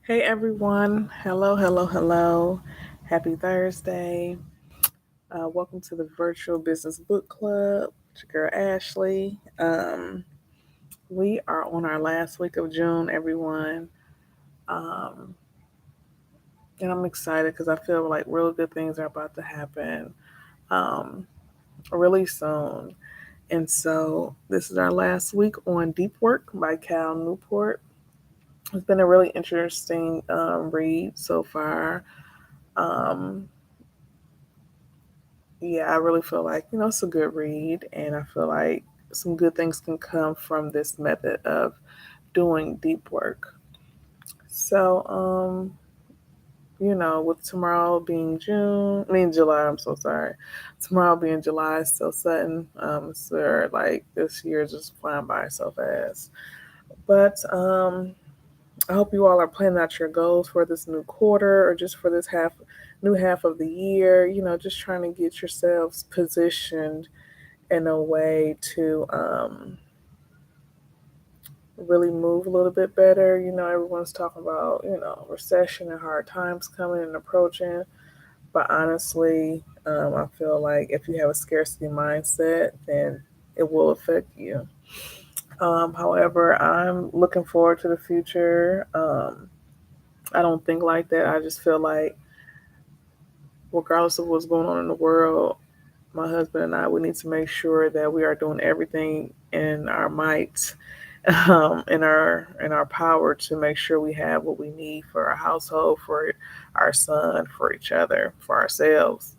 Hey everyone. Hello, hello, hello. Happy Thursday. Welcome to the Virtual Business Book Club. It's your girl Ashley. We are on our last week of June, everyone. Um, and I'm excited because I feel like real good things are about to happen um, really soon. And so this is our last week on Deep Work by Cal Newport. It's been a really interesting read so far. Um, yeah, I really feel like, it's a good read, and I feel like some good things can come from this method of doing deep work. So, with tomorrow being July, I'm so sorry. Tomorrow being July is so sudden. So like this year is just flying by so fast. But I hope you all are planning out your goals for this new quarter or just for this new half of the year. Just trying to get yourselves positioned in a way to really move a little bit better. Everyone's talking about, recession and hard times coming and approaching. But honestly, I feel like if you have a scarcity mindset, then it will affect you. However, I'm looking forward to the future. I don't think like that. I just feel like, regardless of what's going on in the world, my husband and I, we need to make sure that we are doing everything in our might, in our power to make sure we have what we need for our household, for our son, for each other, for ourselves.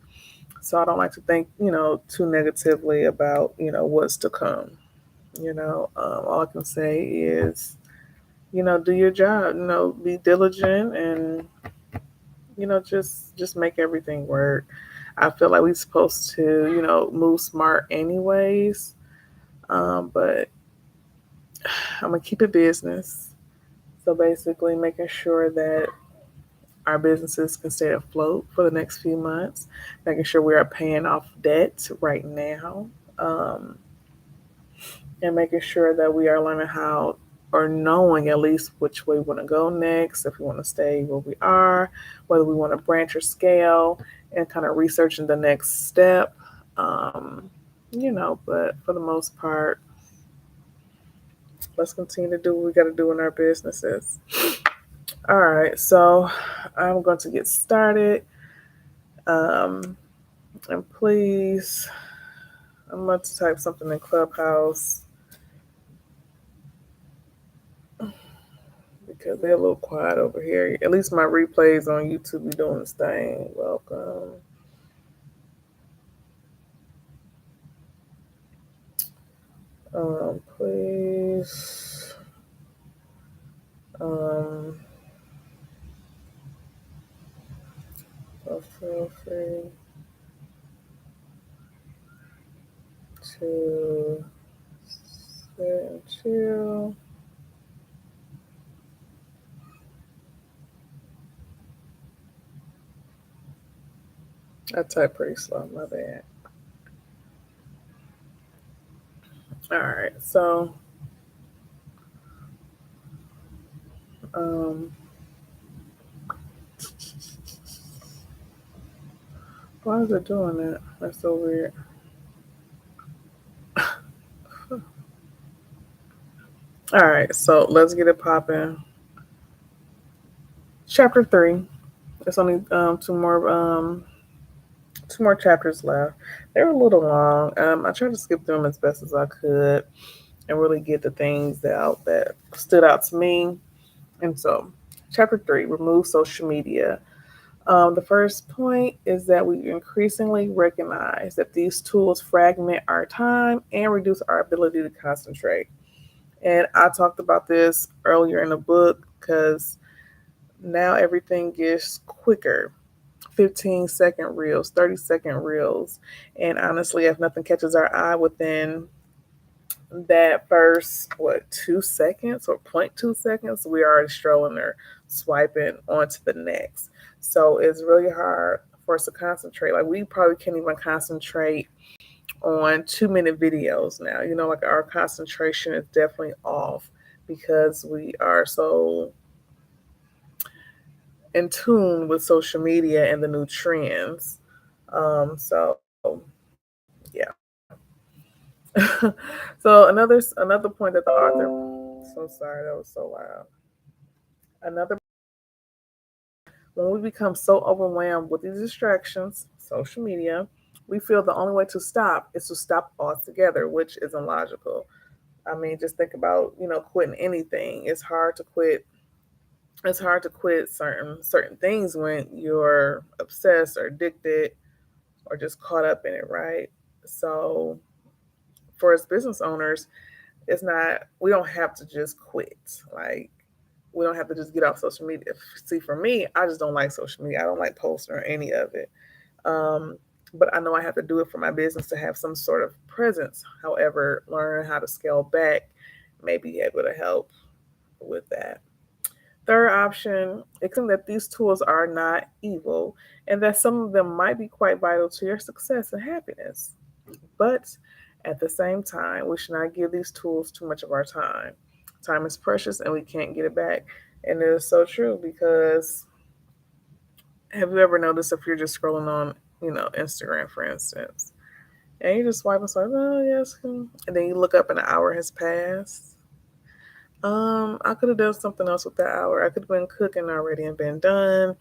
So I don't like to think, too negatively about, what's to come. All I can say is, do your job. Be diligent and just make everything work. I feel like we're supposed to, move smart anyways. But I'm gonna keep it business. So basically, making sure that our businesses can stay afloat for the next few months, making sure we are paying off debt right now, um, and making sure that we are learning how or knowing at least which way we want to go next, if we want to stay where we are, whether we want to branch or scale, and kind of researching the next step. Um, but for the most part, let's continue to do what we got to do in our businesses. All right, so I'm going to get started. Um, and please, I'm going to type something in Clubhouse because they're a little quiet over here. At least my replays on YouTube be doing this thing. Welcome. Please. Um, feel free to sit and chill. I type pretty slow, my bad. All right, so um, why is it doing that? That's so weird. All right, so let's get it popping. Chapter 3. It's only two more chapters left. They were a little long. I tried to skip them as best as I could and really get the things that stood out to me. And so, chapter 3: remove social media. The first point is that we increasingly recognize that these tools fragment our time and reduce our ability to concentrate. And I talked about this earlier in the book because now everything gets quicker. 15-second reels, 30-second reels. And honestly, if nothing catches our eye within that first, 2 seconds or 0.2 seconds, we're already strolling or swiping onto the next. So it's really hard for us to concentrate. Like, we probably can't even concentrate on 2-minute videos now. Like, our concentration is definitely off because we are so in tune with social media and the new trends. So yeah. So another point that the author. So sorry, that was so loud. Another, when we become so overwhelmed with these distractions, social media, we feel the only way to stop is to stop altogether, which is illogical. I mean, just think about, quitting anything. It's hard to quit certain things when you're obsessed or addicted or just caught up in it, right? So for us business owners, it's not, we don't have to just quit. Like, we don't have to just get off social media. See, for me, I just don't like social media. I don't like posting or any of it. Um, but I know I have to do it for my business to have some sort of presence. However, learn how to scale back may be able to help with that. Third option, accepting that these tools are not evil and that some of them might be quite vital to your success and happiness. But at the same time, we should not give these tools too much of our time. Time is precious and we can't get it back. And it is so true because have you ever noticed if you're just scrolling on, Instagram, for instance, and you just swipe and swipe, oh, yes, and then you look up and an hour has passed. I could have done something else with that hour. I could have been cooking already and been done.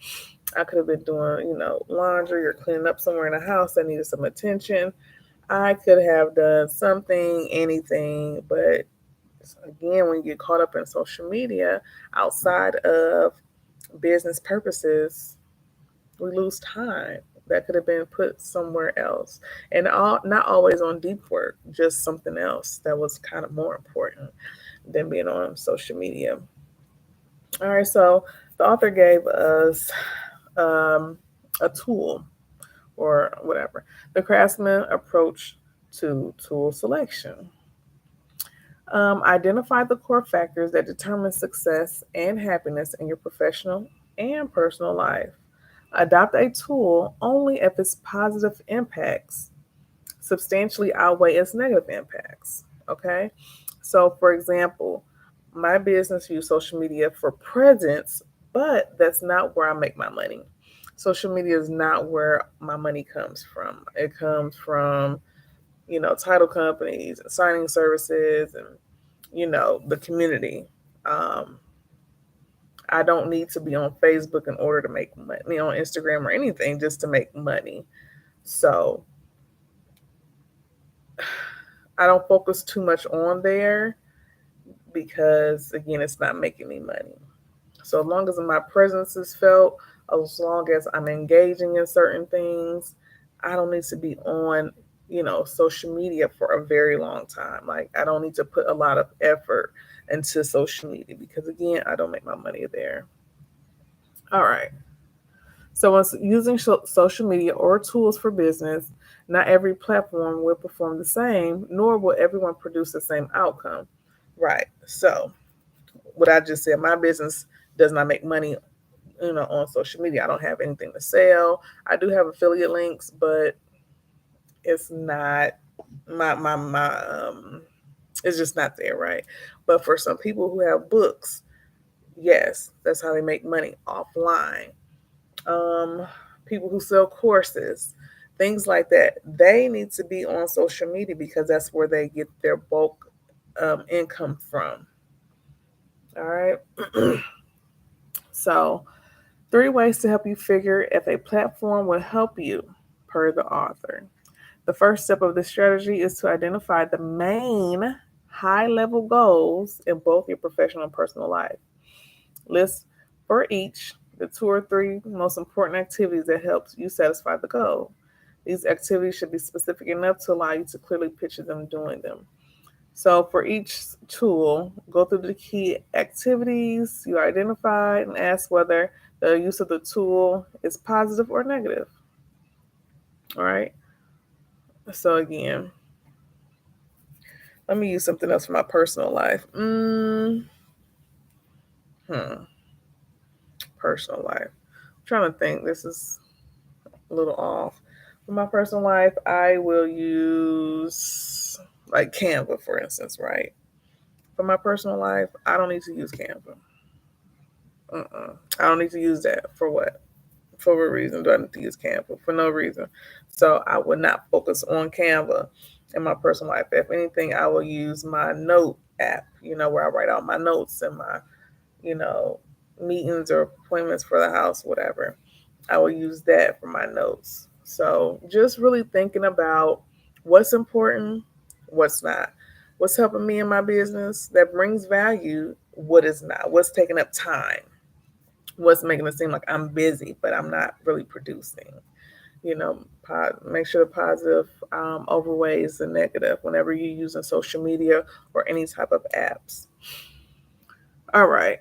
I could have been doing, laundry or cleaning up somewhere in the house that needed some attention. I could have done something, anything, but again, when you get caught up in social media outside of business purposes, we lose time that could have been put somewhere else, and not always on deep work, just something else that was kind of more important than being on social media. All right, so the author gave us um, a tool or whatever, the craftsman approach to tool selection. Identify the core factors that determine success and happiness in your professional and personal life. Adopt a tool only if its positive impacts substantially outweigh its negative impacts. Okay? So, for example, my business use social media for presence, but that's not where I make my money. Social media is not where my money comes from. It comes from, title companies and signing services and, the community. Um, I don't need to be on Facebook in order to make money, on Instagram or anything just to make money. So I don't focus too much on there because, again, it's not making me money. So as long as my presence is felt, as long as I'm engaging in certain things, I don't need to be on, social media for a very long time. Like, I don't need to put a lot of effort into social media because, again, I don't make my money there. All right. So when using social media or tools for business, not every platform will perform the same, nor will everyone produce the same outcome. Right. So what I just said, my business does not make money, on social media. I don't have anything to sell. I do have affiliate links, but it's not my it's just not there, right? But for some people who have books, yes, that's how they make money offline. um, People who sell courses, things like that. They need to be on social media because that's where they get their bulk income from. All right. So, 3 ways to help you figure if a platform will help you, per the author. The first step of this strategy is to identify the main high level goals in both your professional and personal life. List for each the 2 or 3 most important activities that helps you satisfy the goal. These activities should be specific enough to allow you to clearly picture them doing them. So for each tool, go through the key activities you identified and ask whether the use of the tool is positive or negative. All right. So again, let me use something else for my personal life. Personal life. I'm trying to think. This is a little off. For my personal life, I will use like Canva, for instance, right? For my personal life, I don't need to use Canva. I don't need to use that. For what? For what reason do I need to use Canva? For no reason. So I would not focus on Canva in my personal life. If anything, I will use my note app, where I write out my notes and my, you know, meetings or appointments for the house, whatever. I will use that for my notes. So just really thinking about what's important, what's not, what's helping me in my business that brings value, what is not, what's taking up time, what's making it seem like I'm busy, but I'm not really producing. Make sure the positive overweighs the negative whenever you're using social media or any type of apps. All right.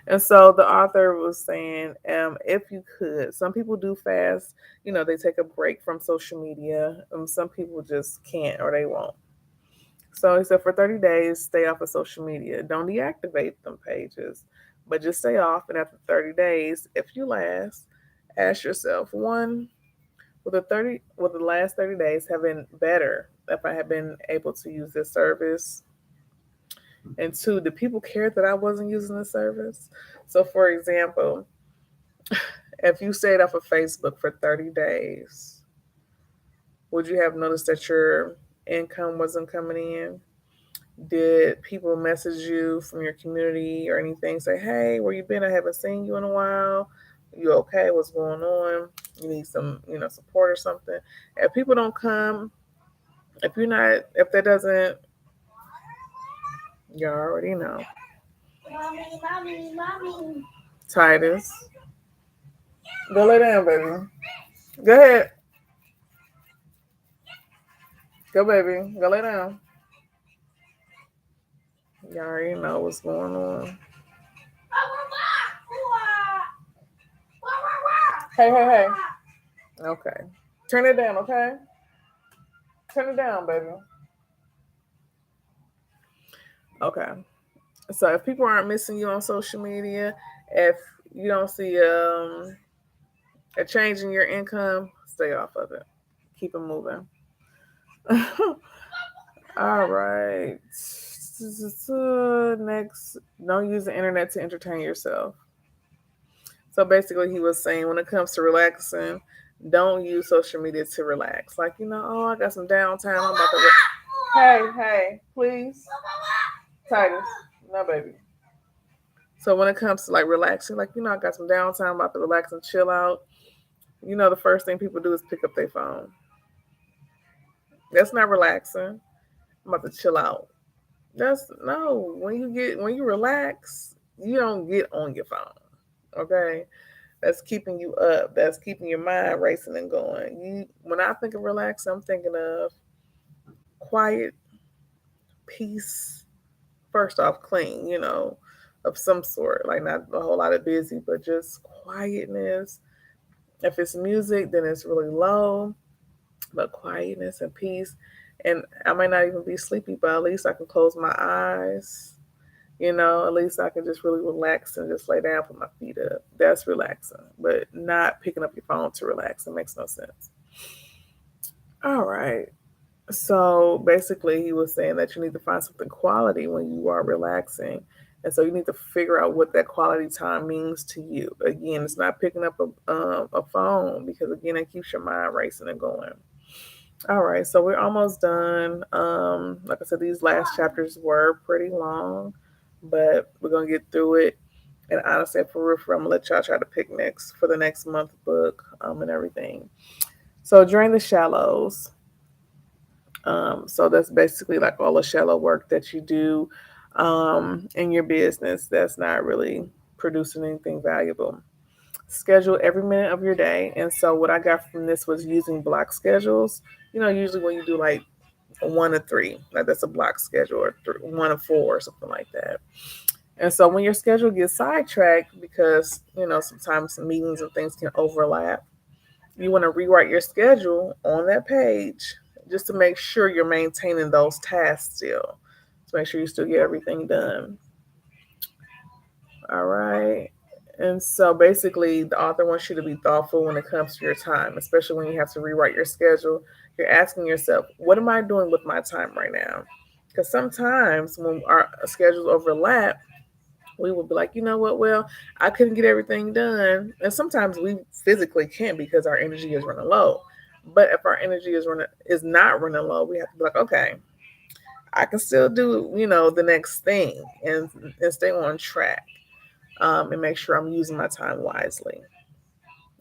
And so the author was saying, if you could, some people do fast, they take a break from social media. Some people just can't or they won't. So he said for 30 days, stay off of social media. Don't deactivate them pages, but just stay off. And after 30 days, if you last, ask yourself, one, will the last 30 days have been better if I had been able to use this service? And two, do people care that I wasn't using the service? So for example, if you stayed off of Facebook for 30 days, would you have noticed that your income wasn't coming in? Did people message you from your community or anything? Say, hey, where you been? I haven't seen you in a while. You okay? What's going on? You need some, support or something. If people don't come, if that doesn't, you already know. Mommy. Titus, go lay down, baby. Go ahead. Go, baby. Go lay down. You already know what's going on. Hey, hey, hey. Okay. Turn it down, okay? Turn it down, baby. Okay. So if people aren't missing you on social media, if you don't see a change in your income, stay off of it. Keep it moving. All right. Next, don't use the internet to entertain yourself. So basically, he was saying when it comes to relaxing, don't use social media to relax. Like, oh, I got some downtime. I'm about to. Hey, please. Titus. No, baby. So when it comes to like relaxing, like, I got some downtime, I'm about to relax and chill out. The first thing people do is pick up their phone. That's not relaxing. I'm about to chill out. That's no. When you relax, you don't get on your phone. Okay, that's keeping you up. That's keeping your mind racing and going. When I think of relaxing, I'm thinking of quiet, peace. First off, clean. Of some sort. Like not a whole lot of busy, but just quietness. If it's music, then it's really low, but quietness and peace. And I might not even be sleepy, but at least I can close my eyes. At least I can just really relax and just lay down, put my feet up. That's relaxing, but not picking up your phone to relax. It makes no sense. All right. So basically, he was saying that you need to find something quality when you are relaxing. And so you need to figure out what that quality time means to you. Again, it's not picking up a phone because, again, it keeps your mind racing and going. All right, so we're almost done. Like I said, these last chapters were pretty long, but we're going to get through it. And honestly, for real, I'm going to let y'all try to pick next for the next month book and everything. So during the shallows, so that's basically like all the shallow work that you do in your business that's not really producing anything valuable. Schedule every minute of your day. And so what I got from this was using block schedules. Usually when you do like 1 to 3, like that's a block schedule, or 1 to 4 or something like that. And so when your schedule gets sidetracked, because, sometimes some meetings and things can overlap, you want to rewrite your schedule on that page just to make sure you're maintaining those tasks still, to make sure you still get everything done. All right. And so basically, the author wants you to be thoughtful when it comes to your time, especially when you have to rewrite your schedule. You're asking yourself, what am I doing with my time right now? Because sometimes when our schedules overlap, we will be like, you know what, well, I couldn't get everything done. And sometimes we physically can't because our energy is running low. But if our energy is not running low, we have to be like, okay, I can still do, the next thing and stay on track, and make sure I'm using my time wisely.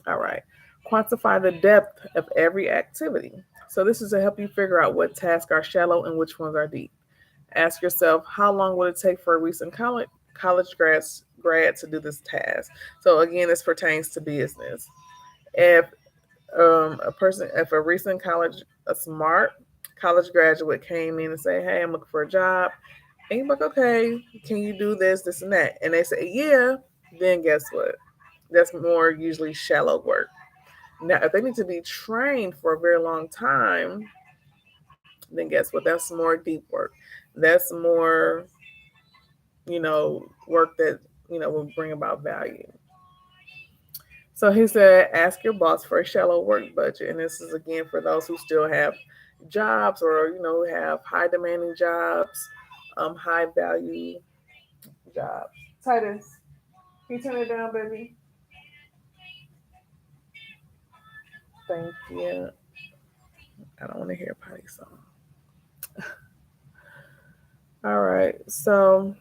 All right. Quantify the depth of every activity. So this is to help you figure out what tasks are shallow and which ones are deep. Ask yourself, how long would it take for a recent college grad to do this task? So again, this pertains to business. If if a recent a smart college graduate came in and say, "Hey, I'm looking for a job," and you're like, "Okay, can you do this, this, and that?" And they say, "Yeah," then guess what? That's more usually shallow work. Now, if they need to be trained for a very long time, then guess what? That's more deep work. That's more, work that, will bring about value. So he said, ask your boss for a shallow work budget. And this is again for those who still have jobs or, have high demanding jobs, high value jobs. Titus, can you turn it down, baby? Thank you. I don't want to hear a potty song. All right. So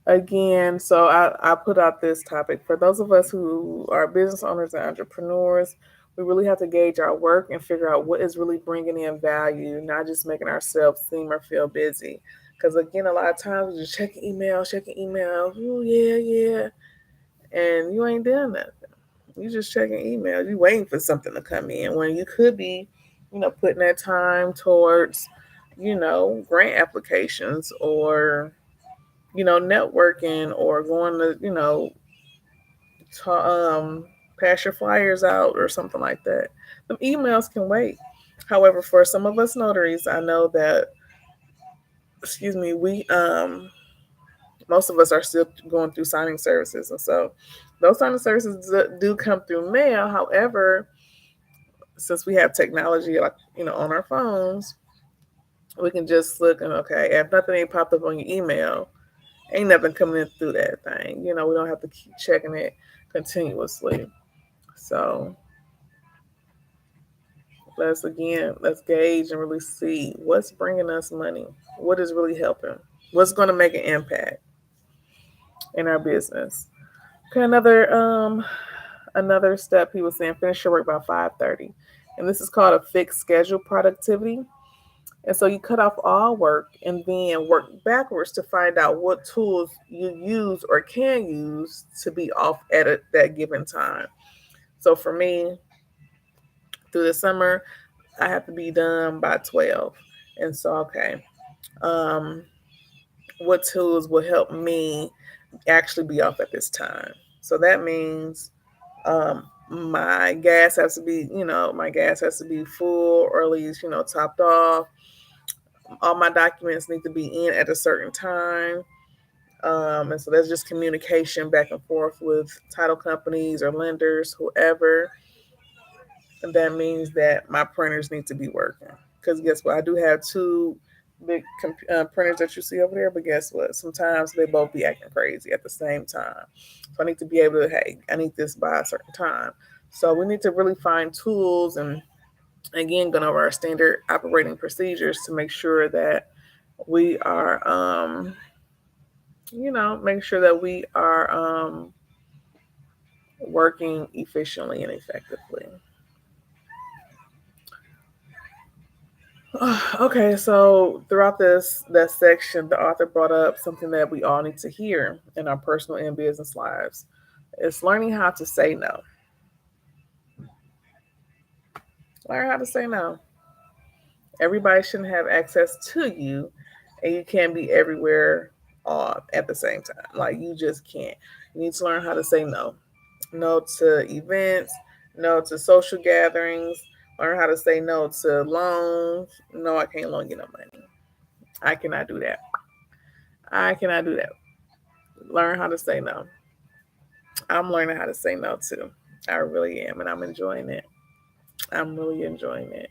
again, so I put out this topic for those of us who are business owners and entrepreneurs. We really have to gauge our work and figure out what is really bringing in value, not just making ourselves seem or feel busy. Because again, a lot of times we're just checking emails. Oh yeah, yeah, and you ain't doing nothing. You just checking emails. You waiting for something to come in when you could be, putting that time towards, grant applications or networking or going to, pass your flyers out or something like that. The emails can wait. However, for some of us notaries, I know that, excuse me, we, most of us are still going through signing services. And so those signing services do come through mail. However, since we have technology, like, on our phones, we can just look and, okay, if nothing ain't popped up on your email, ain't nothing coming in through that thing. We don't have to keep checking it continuously. So let's gauge and really see what's bringing us money, what is really helping, what's going to make an impact in our business. Okay, another step he was saying, finish your work by 5:30, and this is called a fixed schedule productivity. And so you cut off all work and then work backwards to find out what tools you use or can use to be off at that given time. So for me, through the summer, I have to be done by 12. And so, okay, um, what tools will help me actually be off at this time? So that means my gas has to be full or at least, topped off. All my documents need to be in at a certain time. And so there's just communication back and forth with title companies or lenders, whoever. And that means that my printers need to be working. Because guess what? I do have two big printers that you see over there, but guess what? Sometimes they both be acting crazy at the same time. So I need to be able to, hey, I need this by a certain time. So we need to really find tools and, again, going over our standard operating procedures to make sure that we are, make sure that we are working efficiently and effectively. Okay, so throughout that section, the author brought up something that we all need to hear in our personal and business lives. It's learning how to say no. Learn how to say no. Everybody shouldn't have access to you, and you can't be everywhere at the same time. Like, you just can't. You need to learn how to say no. No to events, no to social gatherings, learn how to say no to loans. No, I can't loan you no money. I cannot do that. I cannot do that. Learn how to say no. I'm learning how to say no too. I really am, and I'm enjoying it. I'm really enjoying it.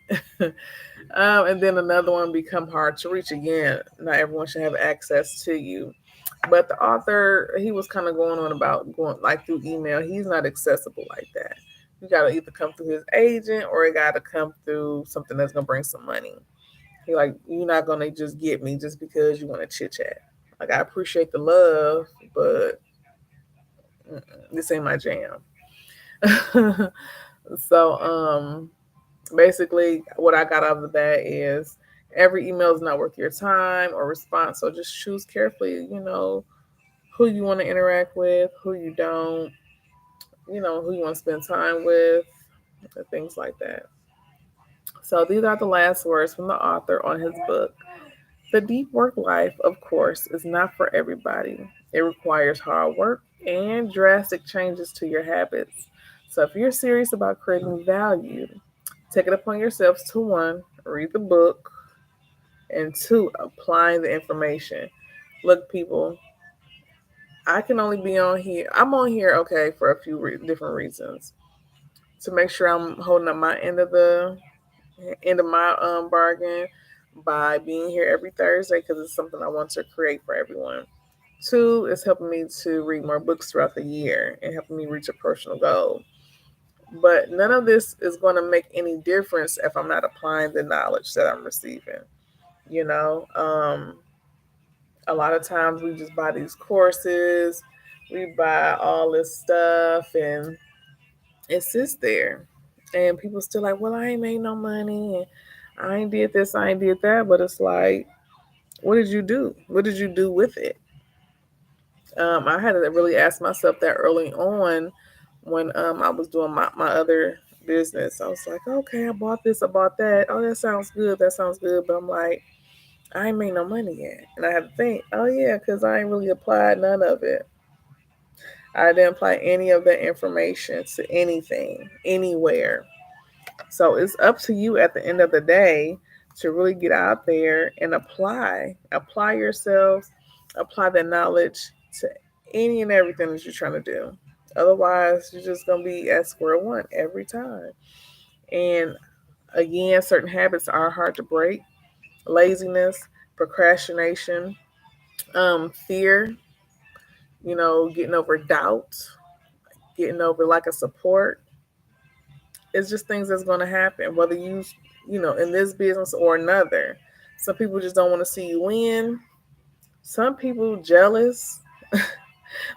And then another one, become hard to reach. Again, not everyone should have access to you. But the author, he was kind of going on about going like through email. He's not accessible like that. You got to either come through his agent or it got to come through something that's going to bring some money. He like, you're not going to just get me just because you want to chit chat. Like, I appreciate the love, but this ain't my jam. So, basically, what I got out of that is every email is not worth your time or response. So just choose carefully, who you want to interact with, who you don't, who you want to spend time with, and things like that. So these are the last words from the author on his book. The deep work life, of course, is not for everybody. It requires hard work and drastic changes to your habits. So if you're serious about creating value, take it upon yourselves to one, read the book, and two, applying the information. Look, people, I can only be on here. I'm on here, okay, for a few different reasons. To make sure I'm holding up my end of my bargain by being here every Thursday because it's something I want to create for everyone. Two, it's helping me to read more books throughout the year and helping me reach a personal goal. But none of this is going to make any difference if I'm not applying the knowledge that I'm receiving. You know, a lot of times we just buy these courses, we buy all this stuff, and it sits there. And people still like, well, I ain't made no money, and I ain't did this, I ain't did that. But it's like, what did you do? What did you do with it? I had to really ask myself that early on when I was doing my other business. I was like, okay, I bought this, I bought that. Oh, that sounds good. That sounds good. But I'm like, I ain't made no money yet. And I had to think, oh, yeah, because I ain't really applied none of it. I didn't apply any of that information to anything, anywhere. So it's up to you at the end of the day to really get out there and apply yourselves, apply that knowledge to any and everything that you're trying to do. Otherwise, you're just going to be at square one every time. And again, certain habits are hard to break. Laziness, procrastination, fear, getting over doubt, getting over lack of support. It's just things that's going to happen, whether in this business or another. Some people just don't want to see you win. Some people jealous.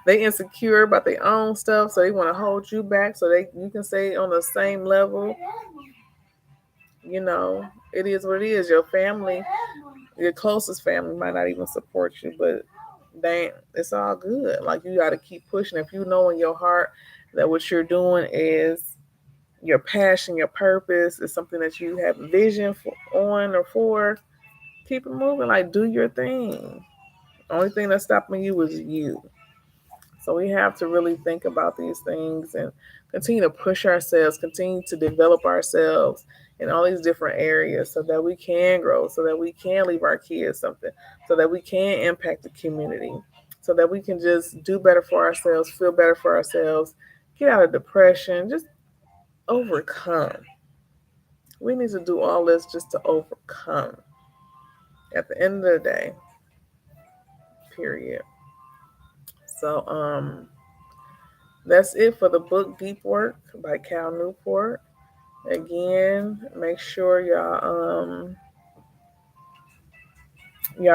They insecure about their own stuff, so they want to hold you back so you can stay on the same level. It is what it is. Your family, your closest family might not even support you, but it's all good. Like, you got to keep pushing. If you know in your heart that what you're doing is your passion, your purpose is something that you have vision for, keep it moving. Like, do your thing. The only thing that's stopping you is you. So we have to really think about these things and continue to push ourselves, continue to develop ourselves in all these different areas so that we can grow, so that we can leave our kids something, so that we can impact the community, so that we can just do better for ourselves, feel better for ourselves, get out of depression, just overcome. We need to do all this just to overcome at the end of the day, period. So, that's it for the book Deep Work by Cal Newport. Again, make sure y'all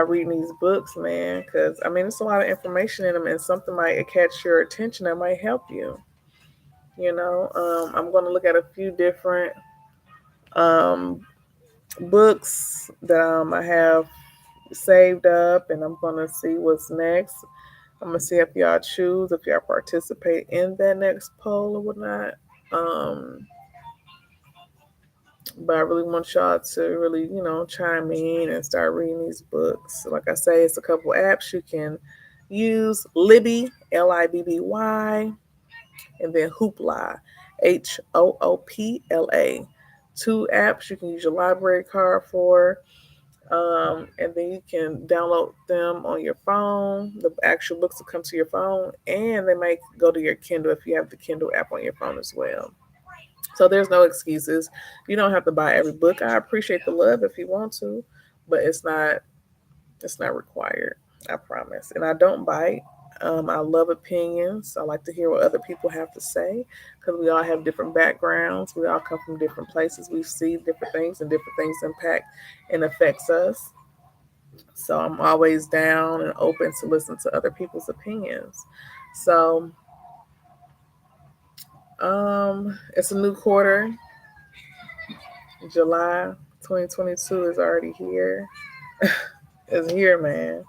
reading these books, man, because I mean, it's a lot of information in them, and something might catch your attention that might help you. I'm going to look at a few different um, books that I have saved up, and I'm going to see what's next. I'm going to see if y'all choose, if y'all participate in that next poll or whatnot. But I really want y'all to really, chime in and start reading these books. Like I say, it's a couple apps you can use: Libby, Libby, and then Hoopla, Hoopla. Two apps you can use your library card for. And then you can download them on your phone. The actual books will come to your phone, and they might go to your Kindle if you have the Kindle app on your phone as well. So there's no excuses. You don't have to buy every book. I appreciate the love if you want to, but it's not required. I promise. And I don't bite. I love opinions. I like to hear what other people have to say because we all have different backgrounds. We all come from different places. We see different things, and different things impact and affects us. So I'm always down and open to listen to other people's opinions. So it's a new quarter. July 2022 is already here. It's here, man.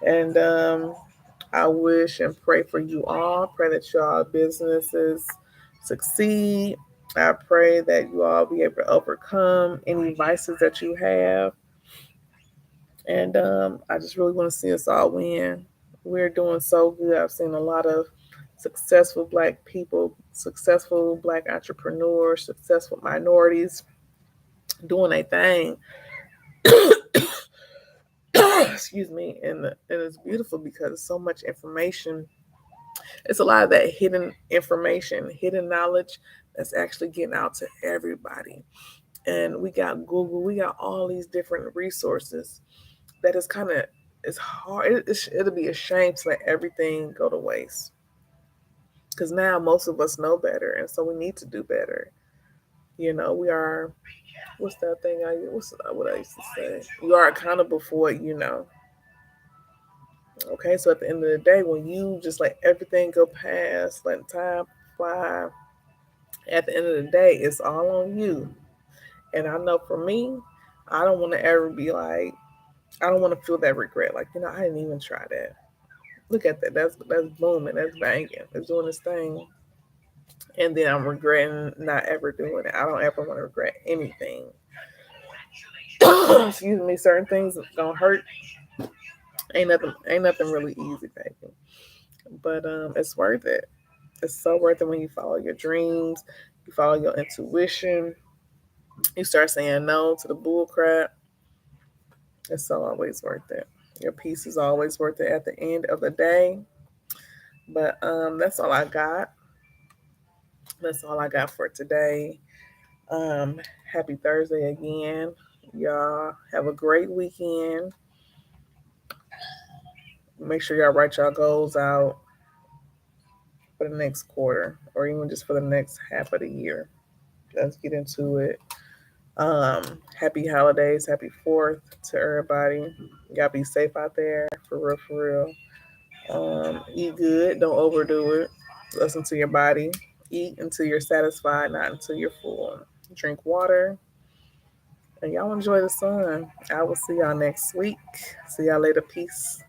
And I wish and pray for you all. Pray that your businesses succeed. I pray that you all be able to overcome any vices that you have. And I just really want to see us all win. We're doing so good. I've seen a lot of successful Black people, successful Black entrepreneurs, successful minorities doing a thing. Excuse me. And it's beautiful because it's so much information. It's a lot of that hidden information, hidden knowledge that's actually getting out to everybody. And we got Google, we got all these different resources that is kind of, it's hard. It'll be a shame to let everything go to waste. Because now most of us know better, and so we need to do better. We are, what's that thing what I used to say? You are accountable for what you know. Okay, so at the end of the day, when you just let everything go past, let time fly, at the end of the day, it's all on you. And I know for me, I don't want to ever be like, I don't want to feel that regret. Like, I didn't even try that. Look at that. That's booming. That's banging. It's doing this thing. And then I'm regretting not ever doing it. I don't ever want to regret anything. Excuse me. Certain things gonna hurt. Ain't nothing really easy, baby. But it's worth it. It's so worth it when you follow your dreams, you follow your intuition, you start saying no to the bull crap. It's so always worth it. Your peace is always worth it at the end of the day. But that's all I got. That's all I got for today. Um, Happy Thursday again. Y'all have a great weekend. Make sure y'all write y'all goals out for the next quarter or even just for the next half of the year. Let's get into it. Happy holidays, happy 4th to everybody. Y'all be safe out there, for real, for real. Eat good, don't overdo it. Listen to your body. Eat until you're satisfied, not until you're full. Drink water, and y'all enjoy the sun. I will see y'all next week. See y'all later. Peace.